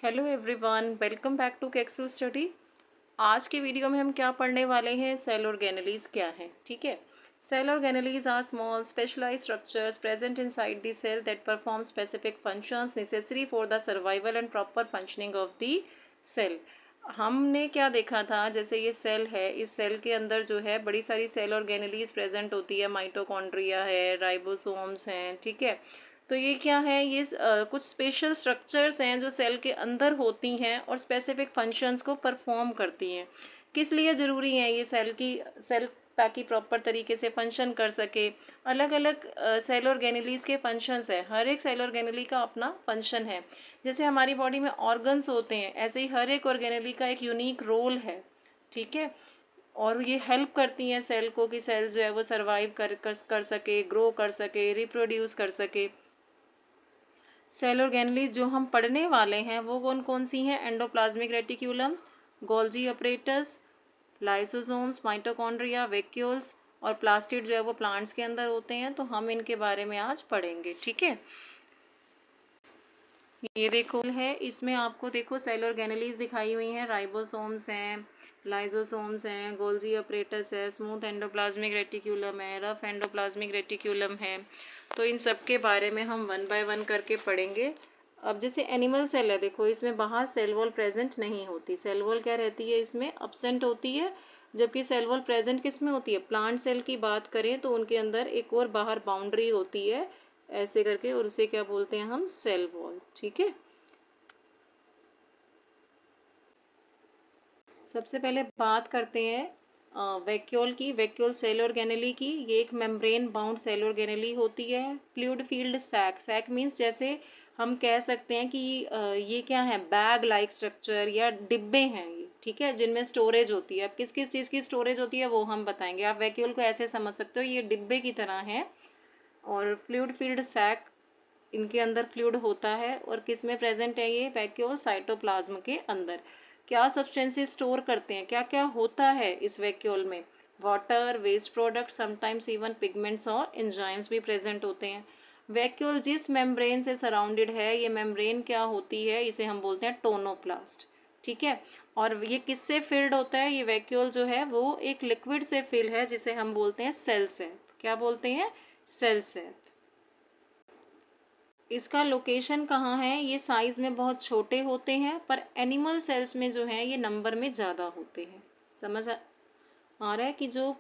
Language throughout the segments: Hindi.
Hello everyone, welcome back to केक्सू स्टडी। आज के वीडियो में हम क्या पढ़ने वाले हैं, सेल ऑर्गेनेलीज क्या हैं। ठीक है, cell organelles are small specialised structures present inside the cell that perform specific functions necessary for the survival and proper functioning of the cell. हमने क्या देखा था, जैसे ये सेल है, इस सेल के अंदर जो है बड़ी सारी सेल ऑर्गेनेलीज प्रेजेंट होती है, माइटोकॉन्ड्रिया है, राइबोसोम्स हैं। ठीक है, तो ये क्या है, ये कुछ स्पेशल स्ट्रक्चर्स हैं जो सेल के अंदर होती हैं और स्पेसिफिक फंक्शंस को परफॉर्म करती हैं। किस लिए ज़रूरी हैं ये सेल, ताकि प्रॉपर तरीके से फंक्शन कर सके। अलग अलग सेल ऑर्गेनेलीज के फंक्शंस है, हर एक सेल ऑर्गेनेली का अपना फंक्शन है। जैसे हमारी बॉडी में ऑर्गन्स होते हैं, ऐसे ही हर एक ऑर्गेनेली का एक यूनिक रोल है। ठीक है, और ये हेल्प करती हैं सेल को कि सेल जो है वो सर्वाइव कर सके, ग्रो कर सके, रिप्रोड्यूस कर सके। सेल ऑर्गेनेलीज जो हम पढ़ने वाले हैं वो कौन कौन सी हैं, endoplasmic reticulum, Golgi apparatus, lysosomes, mitochondria, vacuoles और प्लास्टिड जो है वो प्लांट्स के अंदर होते हैं। तो हम इनके बारे में आज पढ़ेंगे। ठीक है, ये देखो है, इसमें आपको देखो सेल ऑर्गेनेलीज दिखाई हुई हैं, राइबोसोम्स हैं, लाइसोसोम्स हैं, गोल्जी अपरेटस है, स्मूथ एंडोप्लाज्मिक रेटिक्यूलम है, रफ एंडोप्लाज्मिक रेटिक्यूलम है। तो इन सब के बारे में हम वन बाय वन करके पढ़ेंगे। अब जैसे एनिमल सेल है, देखो इसमें बाहर सेल वॉल प्रेजेंट नहीं होती। सेल वॉल क्या रहती है, इसमें अब्सेंट होती है, जबकि सेल वॉल प्रेजेंट किस में होती है। प्लांट सेल की बात करें तो उनके अंदर एक और बाहर बाउंड्री होती है ऐसे करके, और उसे क्या बोलते हैं हम, सेल वॉल। ठीक है, सबसे पहले बात करते हैं वैक्यूल की, वैक्यूल सेल ऑर्गेनेली की। ये एक मेम्ब्रेन बाउंड सेल ऑर्गेनेली होती है। Fluid filled sac, sac means जैसे हम कह सकते हैं कि ये क्या है, बैग लाइक स्ट्रक्चर या डिब्बे हैं ये। ठीक है, जिनमें स्टोरेज होती है। अब किस किस चीज़ की स्टोरेज होती है वो हम बताएंगे। आप वैक्यूल को ऐसे समझ सकते हो, ये डिब्बे की तरह है। और फ्लूइड फील्ड सैक, इनके अंदर फ्लूइड होता है। और किस में प्रेजेंट है ये वैक्यूल, साइटोप्लाज्म के अंदर। क्या सब्सटेंसेस स्टोर करते हैं, क्या क्या होता है इस वैक्यूल में, water, waste product, sometimes even pigments और एंजाइम्स भी प्रेजेंट होते हैं। वैक्यूल जिस मेम्ब्रेन से सराउंडेड है, ये मेम्ब्रेन क्या होती है, इसे हम बोलते हैं टोनोप्लास्ट। ठीक है, और ये किससे फिल्ड होता है, ये वैक्यूल जो है वो एक लिक्विड से फिल है जिसे हम बोलते हैं सेल सैप। क्या बोलते हैं, सेल सैप। इसका लोकेशन कहाँ है, ये साइज में बहुत छोटे होते हैं, पर एनिमल सेल्स में जो है ये नंबर में ज़्यादा होते हैं। समझ आ रहा है कि जो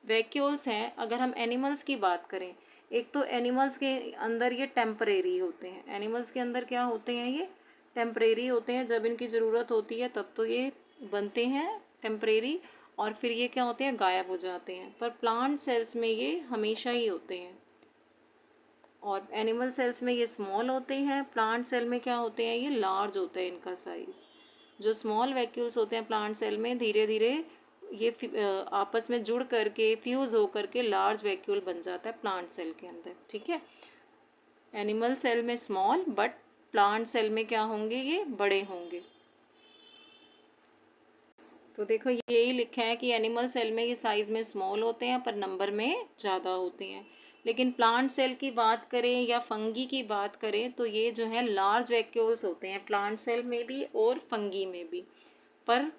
वैक्यूल्स हैं, अगर हम एनिमल्स की बात करें, एक तो एनिमल्स के अंदर ये टेम्परेरी होते हैं। एनिमल्स के अंदर क्या होते हैं, ये टेम्परेरी होते हैं। जब इनकी ज़रूरत होती है तब तो ये बनते हैं टेम्परेरी, और फिर ये क्या होते हैं, गायब हो जाते हैं। पर प्लांट सेल्स में ये हमेशा ही होते हैं। और एनिमल सेल्स में ये स्मॉल होते हैं, प्लांट सेल में क्या होते हैं, ये लार्ज होता है इनका साइज। जो स्मॉल वैक्यूल्स होते हैं प्लांट सेल में, धीरे धीरे ये आपस में जुड़ करके फ्यूज़ हो करके लार्ज वैक्यूल बन जाता है प्लांट सेल के अंदर। ठीक है, एनिमल सेल में स्मॉल, बट प्लांट सेल में क्या होंगे, ये बड़े होंगे। तो देखो यही लिखा है कि एनिमल सेल में ये साइज़ में स्मॉल होते हैं पर नंबर में ज़्यादा होते हैं। लेकिन प्लांट सेल की बात करें या फंगी की बात करें तो ये जो है लार्ज वैक्यूल्स होते हैं प्लांट सेल में भी और फंगी में भी, पर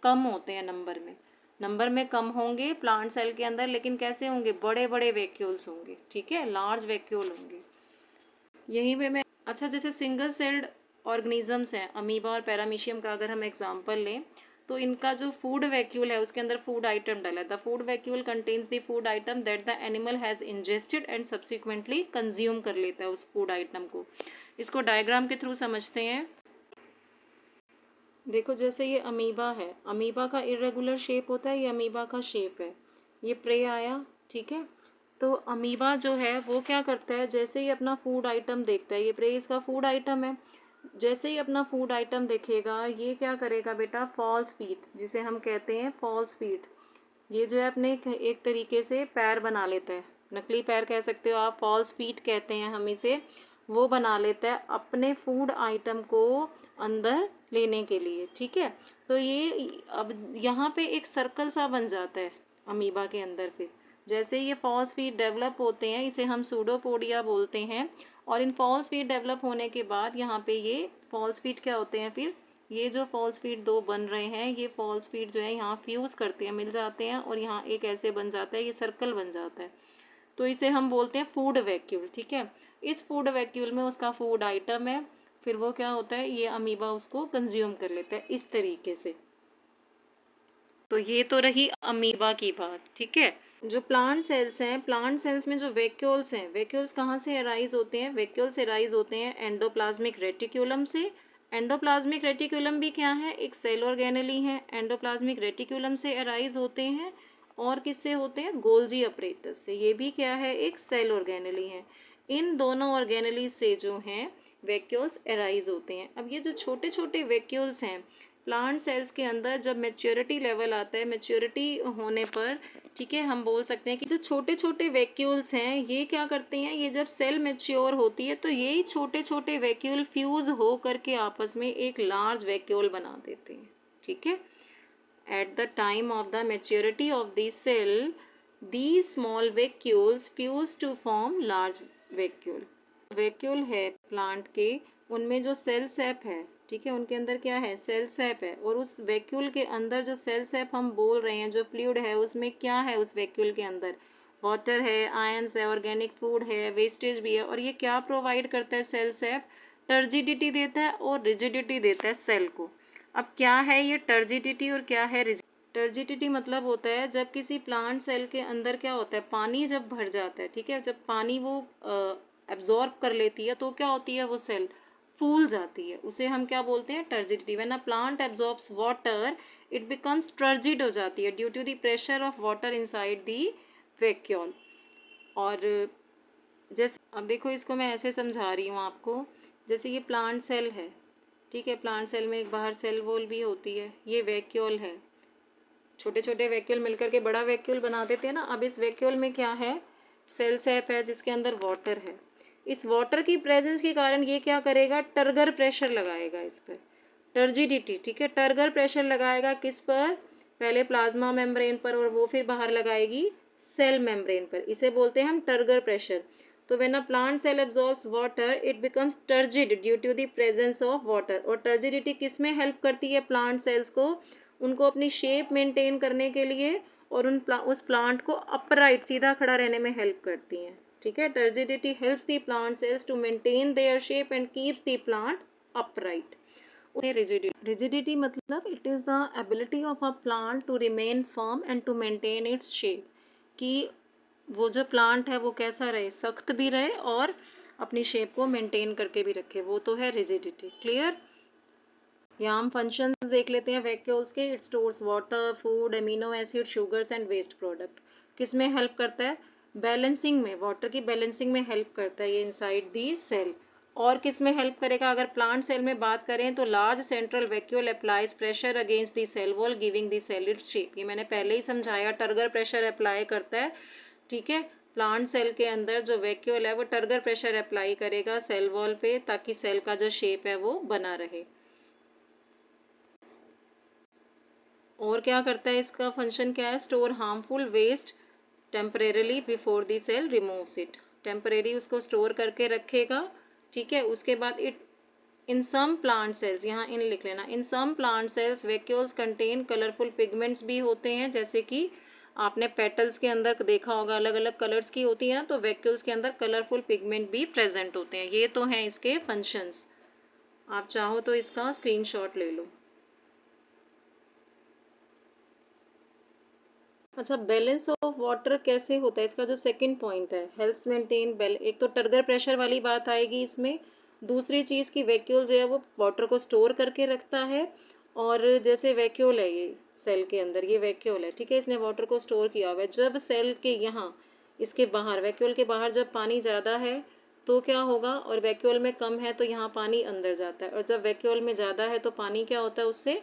कम होते हैं नंबर में। नंबर में कम होंगे प्लांट सेल के अंदर, लेकिन कैसे होंगे, बड़े बड़े वैक्यूल्स होंगे। ठीक है, लार्ज वैक्यूल होंगे। यहीं पे मैं, अच्छा जैसे सिंगल सेल्ड ऑर्गेनिजम्स हैं, अमीबा और पैरामीशियम का अगर हम एग्जांपल लें, तो इनका जो फूड वैक्यूल है उसके अंदर फूड आइटम डला है। The food vacuole contains the food item that the animal has ingested and subsequently consume कर लेता है उस फूड आइटम को। इसको डायग्राम के थ्रू समझते हैं। देखो जैसे ये अमीबा है, अमीबा का इरेगुलर शेप होता है, ये अमीबा का शेप है। ये प्रे आया, ठीक है। तो अमीबा जो है वो क्या करता है, जैसे ही अपना फूड आइटम देखता है, ये प्रे इसका फूड आइटम है, जैसे ही अपना फूड आइटम देखेगा ये क्या करेगा बेटा, फॉल्स फीट, जिसे हम कहते हैं फॉल्स फीट। ये जो है अपने एक तरीके से पैर बना लेता है, नकली पैर कह सकते हो आप, फॉल्स फीट कहते हैं हम इसे। वो बना लेता है अपने फूड आइटम को अंदर लेने के लिए। ठीक है, तो ये अब यहाँ पे एक सर्कल सा बन जाता है अमीबा के अंदर। फिर जैसे ये फॉल्स फीट डेवलप होते हैं, इसे हम सूडोपोडिया बोलते हैं, और इन फॉल्स फीट डेवलप होने के बाद यहाँ पे ये फॉल्स फीट क्या होते हैं, फिर ये जो फॉल्स फीट दो बन रहे हैं, ये फॉल्स फीट जो है यहाँ फ्यूज़ करते हैं, मिल जाते हैं, और यहाँ एक ऐसे बन जाता है, ये सर्कल बन जाता है, तो इसे हम बोलते हैं फूड वैक्यूल। ठीक है, इस फूड वैक्यूल में उसका फूड आइटम है, फिर वो क्या होता है, ये अमीबा उसको कंज्यूम कर लेता है इस तरीके से। तो ये तो रही अमीबा की बात। ठीक है, जो प्लांट सेल्स हैं, प्लांट सेल्स में जो वैक्यूल्स हैं, वैक्यूल्स कहाँ से अराइज होते हैं, वैक्यूल्स अराइज होते हैं एंडोप्लाज्मिक रेटिक्यूलम से। एंडोप्लाज्मिक रेटिक्यूलम भी क्या है, एक सेल ऑर्गेनेली है, एंडोप्लाज्मिक रेटिक्यूलम से अराइज होते हैं। और किससे होते हैं, गोल्जी अपरेटस से, ये भी क्या है, एक सेल ऑर्गेनेली है। इन दोनों ऑर्गेनेली से जो हैं वैक्यूल्स अराइज होते हैं। अब ये जो छोटे छोटे वैक्यूल्स हैं प्लांट सेल्स के अंदर, जब मैच्योरिटी लेवल आता है, मैच्योरिटी होने पर, ठीक है, हम बोल सकते हैं कि जो छोटे छोटे वैक्यूल्स हैं ये क्या करते हैं, ये जब सेल मैच्योर होती है तो यही छोटे छोटे वैक्यूल फ्यूज हो करके आपस में एक लार्ज वैक्यूल बना देते हैं। ठीक है, at the time of the maturity of the cell these small vacuoles fuse to form large vacuole। Vacuole है प्लांट के, उनमें जो सेल सैप है, ठीक है, उनके अंदर क्या है, सेल सैप है, और उस वैक्यूल के अंदर जो सेल सैप हम बोल रहे हैं, जो फ्लूइड है, उसमें क्या है, उस वैक्यूल के अंदर वाटर है, आयंस है, ऑर्गेनिक फूड है, वेस्टेज भी है। और ये क्या प्रोवाइड करता है, सेल सैप टर्जिडिटी देता है और रिजिडिटी देता है सेल को। अब क्या है ये टर्जिडिटी और क्या है रिजिडिटी? टर्जिडिटी मतलब होता है जब किसी प्लांट सेल के अंदर क्या होता है, पानी जब भर जाता है, ठीक है, जब पानी वो एब्जॉर्ब कर लेती है तो क्या होती है, वो सेल फूल जाती है, उसे हम क्या बोलते हैं, turgidity. When a plant absorbs water it becomes turgid हो जाती है due to the pressure of water inside the vacuole. और जैसे अब देखो, इसको मैं ऐसे समझा रही हूँ आपको, जैसे ये प्लांट सेल है, ठीक है, प्लांट सेल में एक बाहर सेल वॉल भी होती है, ये वैक्यूल है, छोटे छोटे वैक्यूल मिलकर के बड़ा वैक्यूल बना देते हैं ना। अब इस वैक्यूल में क्या है, सेल सैप है जिसके अंदर वाटर है। इस वाटर की प्रेजेंस के कारण ये क्या करेगा, टर्गर प्रेशर लगाएगा इस पर, टर्जिडिटी, ठीक है, टर्गर प्रेशर लगाएगा किस पर, पहले प्लाज्मा मेम्ब्रेन पर और वो फिर बाहर लगाएगी सेल मेम्ब्रेन पर, इसे बोलते हैं हम टर्गर प्रेशर। तो when a plant cell absorbs water it becomes turgid due to the presence of water. और टर्जिडिटी किस में हेल्प करती है प्लांट सेल्स को, उनको अपनी शेप मेंटेन करने के लिए, और उस प्लांट को अपराइट सीधा खड़ा रहने में हेल्प करती हैं। ठीक है, turgidity helps the plant cells to maintain their shape and keeps the plant upright. Rigidity मतलब it is the ability of a plant to remain firm and to maintain its shape, कि वो जो प्लांट है वो कैसा रहे, सख्त भी रहे और अपनी शेप को मेंटेन करके भी रखे, वो तो है रिजिडिटी। क्लियर, यहाँ हम फंक्शंस देख लेते हैं वैक्यूल्स के। It stores water, food, amino acid, sugars and waste product. किस में हेल्प करता है, बैलेंसिंग में, वाटर की बैलेंसिंग में हेल्प करता है ये इनसाइड दी सेल। और किस में हेल्प करेगा, अगर प्लांट सेल में बात करें तो large central vacuole applies pressure against the cell wall giving the cell its shape. ये मैंने पहले ही समझाया, टर्गर प्रेशर अप्लाई करता है। ठीक है, प्लांट सेल के अंदर जो वैक्यूल है वो टर्गर प्रेशर अप्लाई करेगा सेल वॉल पे, ताकि सेल का जो शेप है वो बना रहे। और क्या करता है, इसका फंक्शन क्या है, store harmful waste temporarily before the cell removes it. Temporary उसको स्टोर करके रखेगा। ठीक है, उसके बाद it in some plant cells, यहाँ इन लिख लेना, in some plant cells vacuoles contain colourful pigments भी होते हैं, जैसे कि आपने पेटल्स के अंदर देखा होगा अलग अलग कलर्स की होती है ना, तो वैक्यूल्स के अंदर कलरफुल पिगमेंट भी प्रेजेंट होते हैं। ये तो हैं इसके फंक्शंस, आप चाहो तो इसका स्क्रीनशॉट ले लो। अच्छा, बैलेंस ऑफ वाटर कैसे होता है, इसका जो सेकंड पॉइंट है, हेल्प्स मेंटेन एक तो टर्गर प्रेशर वाली बात आएगी इसमें, दूसरी चीज़ की वैक्यूल जो है वो वाटर को स्टोर करके रखता है। और जैसे वैक्यूल है ये सेल के अंदर, ये वैक्यूल है, ठीक है, इसने वाटर को स्टोर किया हुआ है। जब सेल के यहाँ, इसके बाहर, वैक्यूल के बाहर जब पानी ज़्यादा है तो क्या होगा, और वैक्यूल में कम है तो यहाँ पानी अंदर जाता है, और जब वैक्यूल में ज़्यादा है तो पानी क्या होता है, उससे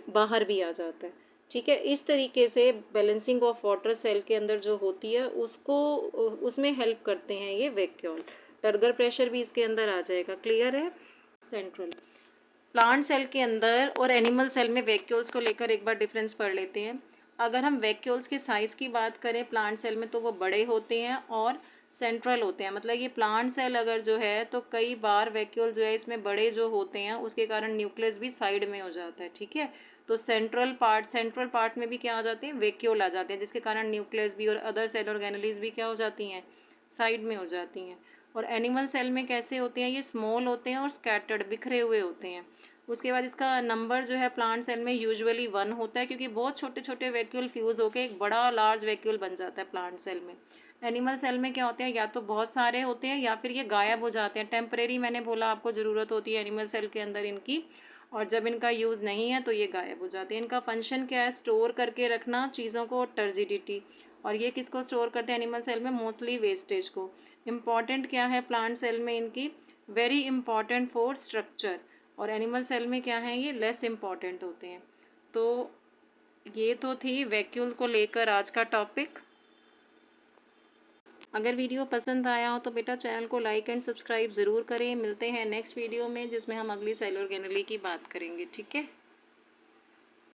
बाहर भी आ जाता है। ठीक है, इस तरीके से बैलेंसिंग ऑफ वाटर सेल के अंदर जो होती है उसको, उसमें हेल्प करते हैं ये वैक्यूल। टर्गर प्रेशर भी इसके अंदर आ जाएगा। क्लियर है। सेंट्रल प्लांट सेल के अंदर और एनिमल सेल में वैक्यूल्स को लेकर एक बार डिफरेंस पढ़ लेते हैं। अगर हम वैक्यूल्स के साइज़ की बात करें प्लांट सेल में तो वो बड़े होते हैं, और सेंट्रल होते हैं, मतलब ये प्लांट सेल अगर जो है तो कई बार वैक्यूल जो है इसमें बड़े जो होते हैं उसके कारण न्यूक्लियस भी साइड में हो जाता है, ठीक है। तो सेंट्रल पार्ट में भी क्या आ जाते हैं, वैक्यूल आ जाते हैं, जिसके कारण न्यूक्लियस भी और अदर सेल ऑर्गेनेलीज भी क्या हो जाती हैं, साइड में हो जाती हैं। और एनिमल सेल में कैसे होते हैं, ये स्मॉल होते हैं और स्कैटर्ड, बिखरे हुए होते हैं। उसके बाद इसका नंबर जो है प्लांट सेल में यूजुअली 1 होता है, क्योंकि बहुत छोटे छोटे वैक्यूल फ्यूज़ होकर एक बड़ा लार्ज वैक्यूल बन जाता है प्लांट सेल में। एनिमल सेल में क्या होते हैं, या तो बहुत सारे होते हैं या फिर ये गायब हो जाते हैं। टेम्परेरी मैंने बोला आपको ज़रूरत होती है एनिमल सेल के अंदर इनकी, और जब इनका यूज़ नहीं है तो ये गायब हो जाते हैं। इनका फंक्शन क्या है, स्टोर करके रखना चीज़ों को, टर्जिडिटी। और ये किसको स्टोर करते हैं एनिमल सेल में, मोस्टली वेस्टेज को। इम्पॉर्टेंट क्या है प्लांट सेल में इनकी, वेरी इंपॉर्टेंट फॉर स्ट्रक्चर। और एनिमल सेल में क्या है, ये लेस इम्पॉर्टेंट होते हैं। तो ये तो थी वैक्यूल को लेकर आज का टॉपिक। अगर वीडियो पसंद आया हो तो बेटा चैनल को लाइक एंड सब्सक्राइब ज़रूर करें। मिलते हैं नेक्स्ट वीडियो में जिसमें हम अगली सेल ऑर्गेनेली की बात करेंगे, ठीक है।